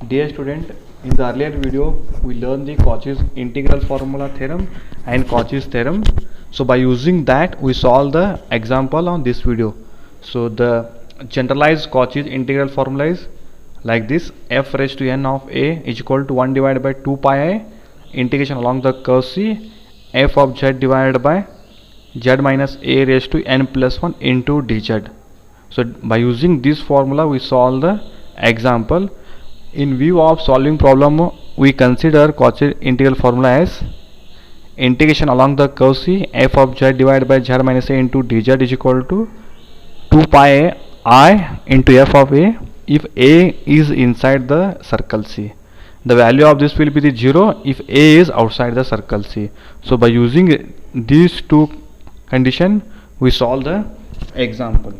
Dear student, in the earlier video we learned the Cauchy's integral formula theorem and Cauchy's theorem. So by using that we solve the example on this video. So the generalized Cauchy's integral formula is like this: f raised to n of a is equal to 1 divided by 2 pi I integration along the curve C f of z divided by z minus a raised to n plus 1 into dz. So by using this formula we solve the example. In view of solving problem, we consider Cauchy integral formula as integration along the curve C f of z divided by z minus a into dz is equal to 2 pi I into f of a if a is inside the circle C. The value of this will be the 0 if a is outside the circle C. So by using these two conditions we solve the example.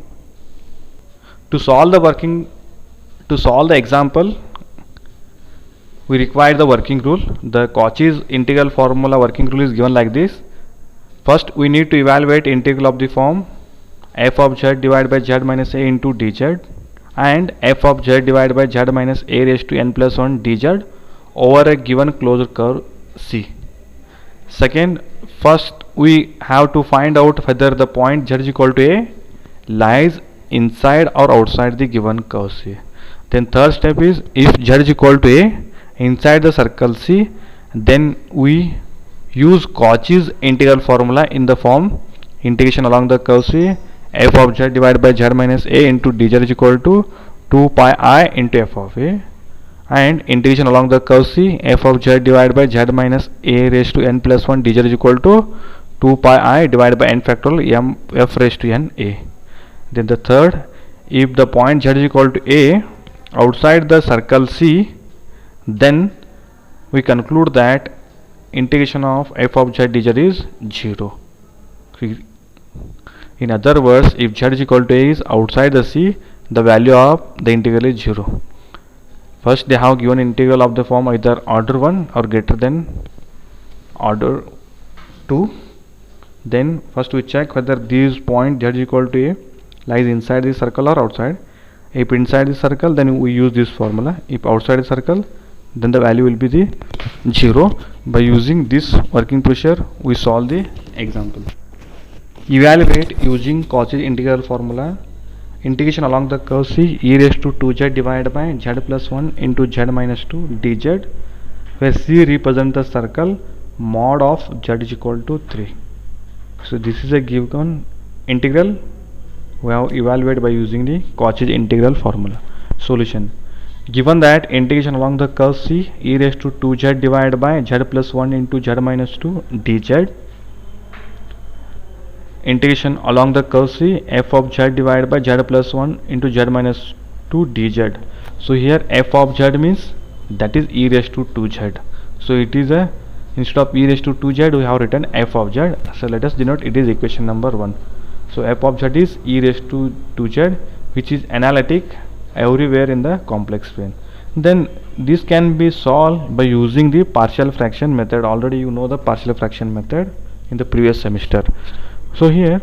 To solve the example, we require the working rule. The Cauchy's integral formula working rule is given like this. First we need to evaluate integral of the form f of z divided by z minus a into dz and f of z divided by z minus a raised to n plus 1 dz over a given closed curve C. Second, first we have to find out whether the point z is equal to a lies inside or outside the given curve C. Then third step is, if z is equal to a inside the circle C, then we use Cauchy's integral formula in the form integration along the curve C f of z divided by z minus a into dz is equal to 2 pi I into f of a, and integration along the curve C f of z divided by z minus a raised to n plus 1 dz is equal to 2 pi I divided by n factorial m f raised to n a. Then the third, if the point z is equal to a outside the circle C, then we conclude that integration of f of z dz is 0. In other words, if z is equal to a is outside the C, the value of the integral is 0. First they have given integral of the form either order 1 or greater than order 2. Then first we check whether this point z is equal to a lies inside the circle or outside. If inside the circle, then we use this formula. If outside the circle, then the value will be the 0. By using this working procedure we solve the example. Evaluate using Cauchy's integral formula integration along the curve C e raised to 2z divided by z plus 1 into z minus 2 dz, where C represents the circle mod of z is equal to 3. So this is a given integral we have evaluated by using the Cauchy's integral formula. Solution: given that integration along the curve C e raised to 2z divided by z plus 1 into z minus 2 dz, integration along the curve C f of z divided by z plus 1 into z minus 2 dz. So here f of z means that is e raised to 2z. So it is a, instead of e raised to 2z we have written f of z. So let us denote it is equation number 1. So f of z is e raised to 2z, which is analytic everywhere in the complex plane. Then this can be solved by using the partial fraction method. Already you know the partial fraction method in the previous semester. So here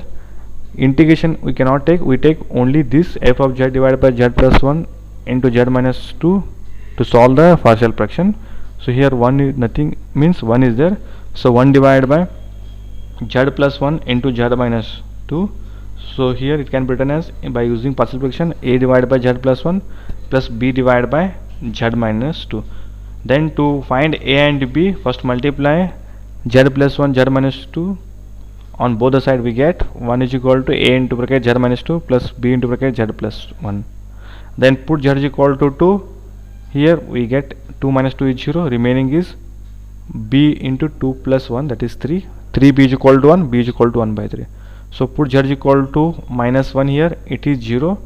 integration we cannot take, we take only this f of z divided by z plus 1 into z minus 2 to solve the partial fraction. So here 1 is nothing, means 1 is there. So 1 divided by z plus 1 into z minus 2. So here it can be written as, by using partial fraction, a divided by z plus 1 plus b divided by z minus 2. Then to find a and b, first multiply z plus 1 z minus 2 on both the side, we get 1 is equal to a into bracket z minus 2 plus b into bracket z plus 1. Then put z is equal to 2, here we get 2 minus 2 is 0, remaining is b into 2 plus 1, that is 3. 3b is equal to 1, b is equal to 1 by 3. So put z is equal to minus 1 here, it is 0.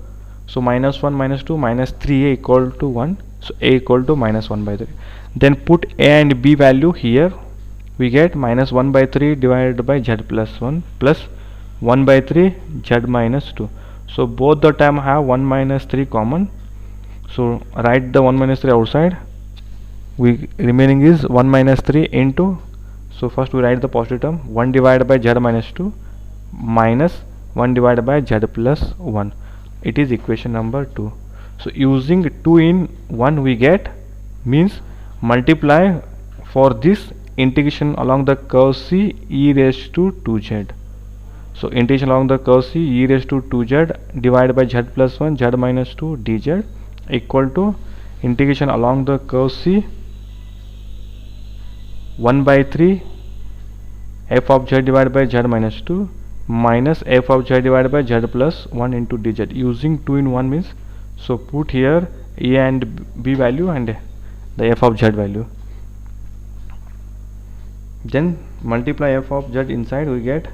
So minus 1 minus 2 minus 3a equal to 1. So a equal to minus 1 by 3. Then put a and b value here, we get minus 1 by 3 divided by z plus 1 plus 1 by 3 z minus 2. So both the term have 1 minus 3 common. So write the 1 minus 3 outside. We remaining is 1 minus 3 into, so first we write the positive term, 1 divided by z minus 2 minus 1 divided by z plus 1. It is equation number 2. So using 2 in 1 we get means multiply for this integration along the curve C e raised to 2z. So integration along the curve C e raised to 2z divided by z plus 1 z minus 2 dz equal to integration along the curve C 1 by 3 f of z divided by z minus 2 minus f of z divided by z plus 1 into dz. Using 2 in 1 means, so put here a and b value and the f of z value, then multiply f of z inside, we get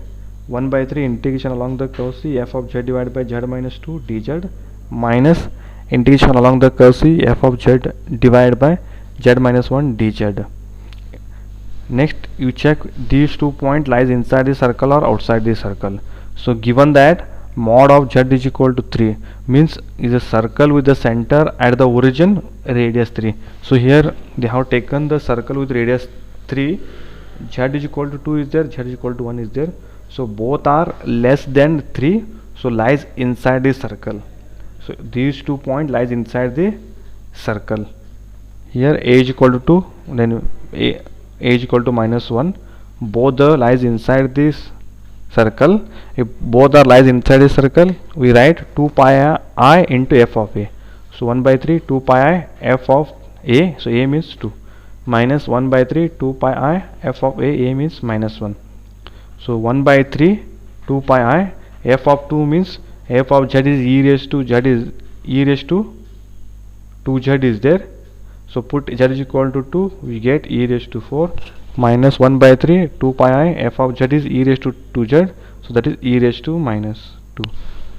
1 by 3 integration along the curve C f of z divided by z minus 2 dz minus integration along the curve C f of z divided by z minus 1 dz. Next you check these 2 points lies inside the circle or outside the circle. So given that mod of z is equal to 3 means is a circle with the center at the origin radius 3. So here they have taken the circle with radius 3, z is equal to 2 is there, z is equal to 1 is there, so both are less than 3, so lies inside the circle. So these 2 points lies inside the circle. Here a is equal to 2, then a is equal to minus 1, both the lies inside this circle. If both are lies inside the circle, we write 2 pi I into f of a. So 1 by 3 2 pi I f of a, so a means 2, minus 1 by 3 2 pi I f of a means minus 1. So 1 by 3 2 pi I f of 2 means f of z is e raised to z is e raised to 2z is there. So put z is equal to 2, we get e raised to 4 minus 1 by 3 2 pi I f of z is e raised to 2z, so that is e raised to minus 2.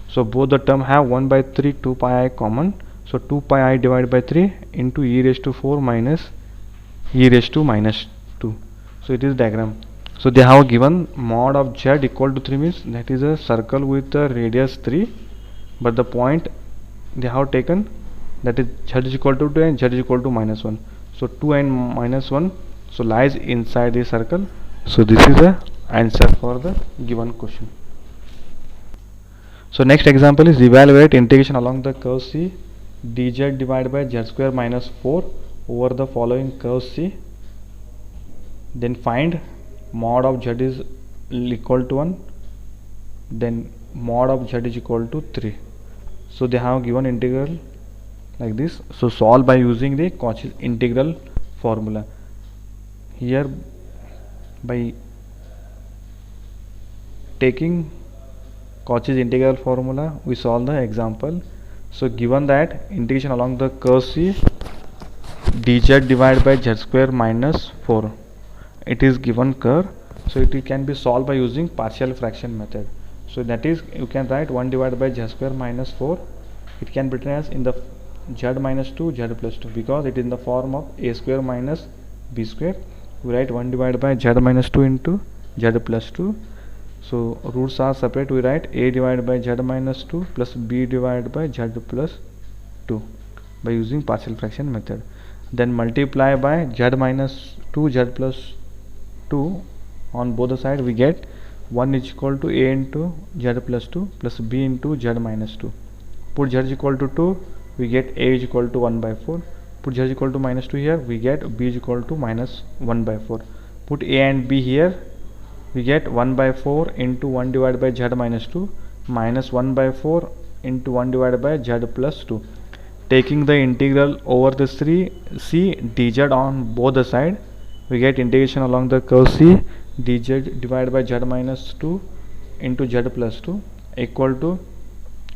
So both the term have 1 by 3 2 pi I common, so 2 pi I divided by 3 into e raised to 4 minus e raised to minus 2. So it is diagram. So they have given mod of z equal to 3 means that is a circle with the radius 3, but the point they have taken, that is z is equal to 2 and z is equal to minus 1. So 2 and minus 1, so lies inside the circle. So this is the answer for the given question. So next example is evaluate integration along the curve C dz divided by z square minus 4 over the following curve C. Then find mod of z is equal to 1, then mod of z is equal to 3. So they have given integral like this. So solve by using the Cauchy's integral formula. Here by taking Cauchy's integral formula we solve the example. So given that integration along the curve C dz divided by z square minus 4, it is given curve, so it can be solved by using partial fraction method. So that is, you can write 1 divided by z square minus 4, it can be written as in the z minus 2 z plus 2, because it is in the form of a square minus b square. We write 1 divided by z minus 2 into z plus 2. So roots are separate, we write a divided by z minus 2 plus b divided by z plus 2 by using partial fraction method. Then multiply by z minus 2 z plus 2 on both the sides, we get 1 is equal to a into z plus 2 plus b into z minus 2. Put z is equal to 2, we get a is equal to 1 by 4. Put z is equal to minus 2 here, we get b is equal to minus 1 by 4. Put a and b here, we get 1 by 4 into 1 divided by z minus 2 minus 1 by 4 into 1 divided by z plus 2. Taking the integral over the c dz on both the side, we get integration along the curve C dz divided by z minus 2 into z plus 2 equal to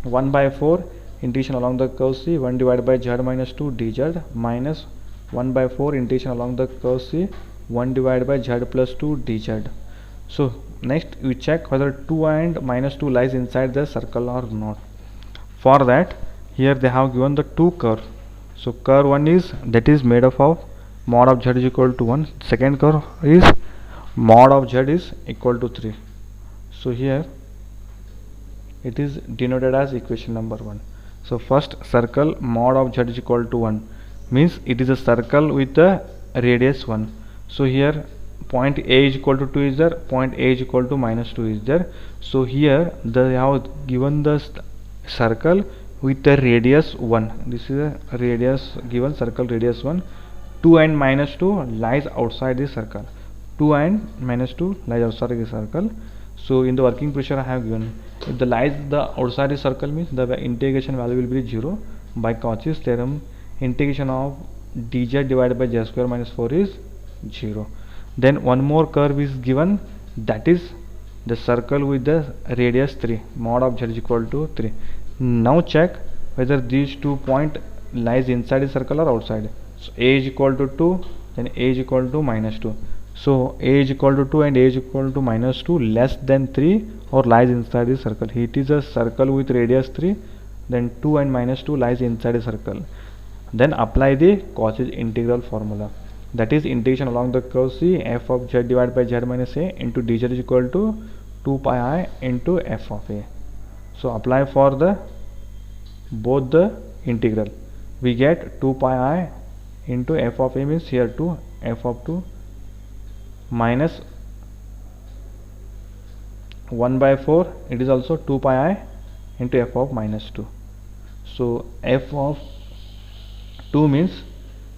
1 by 4 integration along the curve C 1 divided by z minus 2 dz minus 1 by 4 integration along the curve C 1 divided by z plus 2 dz. So next we check whether 2 and minus 2 lies inside the circle or not. For that, here they have given the two curve. So curve 1 is, that is made up of mod of z is equal to 1. Second curve is mod of z is equal to 3. So here it is denoted as equation number 1. So first circle mod of z is equal to 1 means it is a circle with the radius 1. So here point a is equal to 2 is there, point a is equal to minus 2 is there. So here they have given the circle with the radius 1. This is a radius given, circle radius 1. 2 and minus 2 lies outside the circle. 2 and minus 2 lies outside the circle. So in the working pressure I have given, if the lies the outside the circle means the integration value will be 0. By Cauchy's theorem, integration of dz divided by z square minus 4 is 0. Then one more curve is given, that is the circle with the radius 3, mod of z is equal to 3. Now check whether these 2 point lies inside the circle or outside. So a is equal to 2, then a is equal to minus 2. So a is equal to 2 and a is equal to minus 2 less than 3 or lies inside the circle. It is a circle with radius 3, then 2 and minus 2 lies inside the circle. Then apply the Cauchy's integral formula, that is integration along the curve C, f of z divided by z minus a into dz is equal to 2 pi I into f of a. So apply for the both the integral, we get 2 pi I into f of a means here 2, f of 2 minus 1 by 4, it is also 2 pi I into f of minus 2. So f of 2 means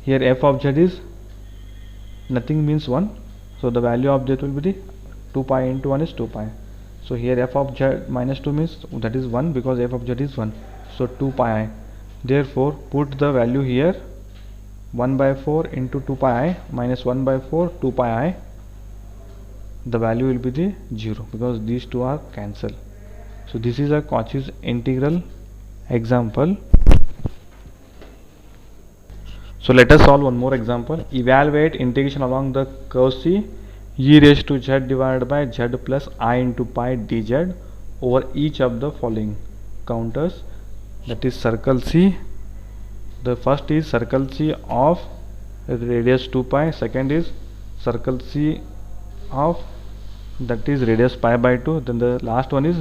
here f of z is nothing means 1, so the value of z will be the 2 pi into 1 is 2 pi. So here f of z minus 2 means that is 1 because f of z is 1, so 2 pi I. Therefore put the value here, 1 by 4 into 2 pi I minus 1 by 4 2 pi I, the value will be the 0 because these two are cancelled. So this is a Cauchy's integral example. So let us solve one more example. Evaluate integration along the curve C, e raised to z divided by z plus I into pi dz over each of the following counters, that is circle C. The first is circle C of radius 2 pi, second is circle C of that is radius pi by 2, then the last one is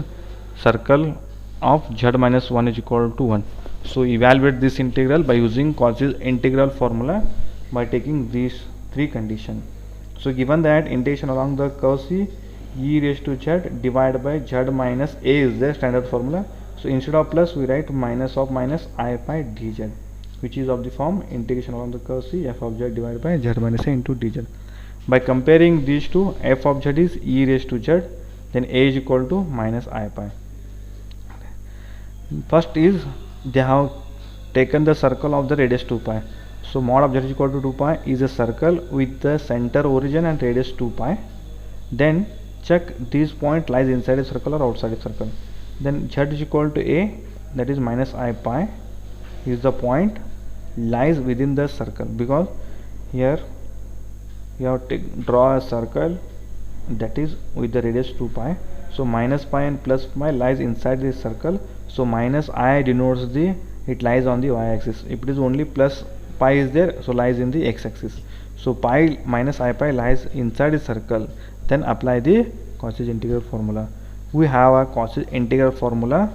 circle of z minus 1 is equal to 1. So evaluate this integral by using Cauchy's integral formula by taking these three conditions. So given that integration along the curve C, e raised to z divided by z minus a is the standard formula. So instead of plus we write minus of minus I pi dz, which is of the form integration along the curve C, f of z divided by z minus a into dz. By comparing these two, f of z is e raised to z, then a is equal to minus I pi. First is they have taken the circle of the radius 2 pi. So mod of z is equal to 2 pi is a circle with the center origin and radius 2 pi. Then check this point lies inside a circle or outside a circle. Then z is equal to a, that is minus I pi is the point lies within the circle, because here you have to draw a circle that is with the radius 2 pi. So minus pi and plus pi lies inside this circle. So minus I denotes the it lies on the y-axis. If it is only plus pi is there, so lies in the x-axis. So pi minus I pi lies inside the circle. Then apply the Cauchy's integral formula. We have a Cauchy's integral formula.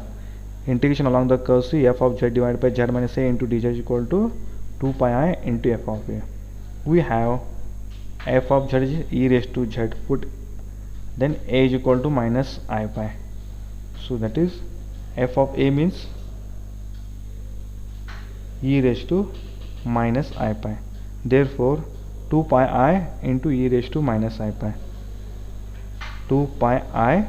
Integration along the curve C, f of z divided by z minus a into dz is equal to 2 pi I into f of a. We have f of z is e raised to z, put then a is equal to minus I pi. So that is f of a means e raised to minus I pi. Therefore 2 pi I into e raised to minus I pi. 2 pi I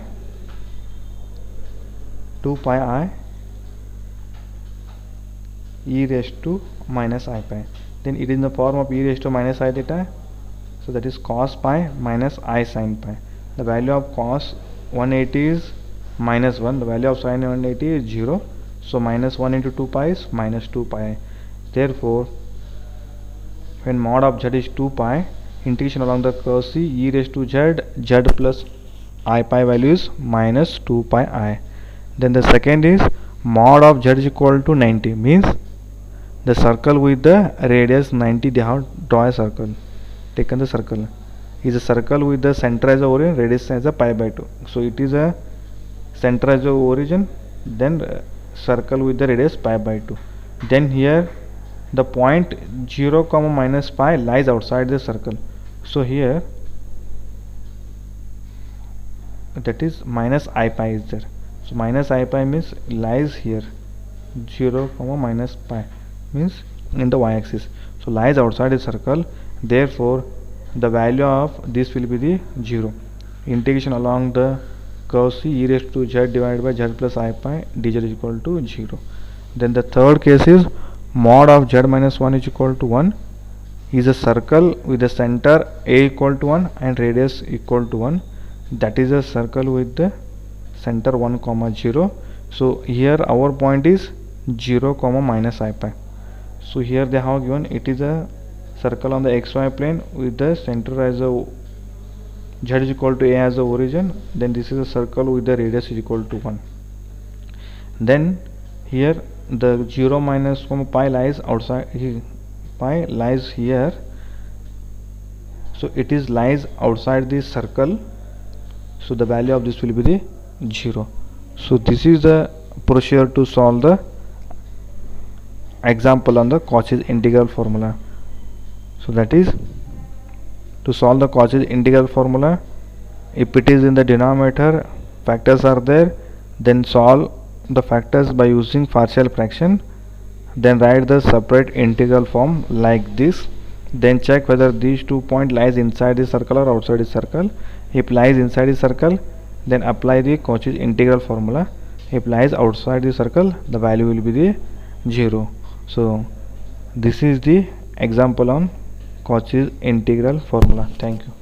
e raised to minus I pi. Then it is in the form of e raised to minus I theta. So that is cos pi minus I sin pi. The value of cos 180 is minus 1. The value of sin 180 is 0. So minus 1 into 2 pi is minus 2 pi. Therefore, when mod of z is 2 pi, integration along the curve C, e raised to z plus I pi value is minus 2 pi I. Then the second is mod of z is equal to 90, means the circle with the radius 90, they have draw a circle, taken the circle is a circle with the center as a origin, radius as a pi by 2. So it is a center as a origin, then circle with the radius pi by 2. Then here the point 0 comma minus pi lies outside the circle. So here that is minus I pi is there. So minus I pi means lies here, 0 comma minus pi means in the y-axis. so lies outside the circle, therefore the value of this will be the 0. Integration along the curve C e raised to z divided by z plus I pi dz is equal to 0. Then the third case is mod of z minus 1 is equal to 1 is a circle with the center a equal to 1 and radius equal to 1. That is a circle with the center 1 comma 0. So here our point is 0 comma minus I pi. So here they have given it is a circle on the xy plane with the center as a z is equal to a as the origin. Then this is a circle with the radius is equal to 1. Then here the 0 minus pi lies outside, pi lies here, so it is lies outside this circle, so the value of this will be the 0. So this is the procedure to solve the example on the Cauchy's integral formula. So that is, to solve the Cauchy's integral formula, if it is in the denominator factors are there, then solve the factors by using partial fraction, then write the separate integral form like this, then check whether these 2 points lies inside the circle or outside the circle. If lies inside the circle, then apply the Cauchy's integral formula. If lies outside the circle, the value will be the 0. So this is the example on Cauchy's integral formula. Thank you.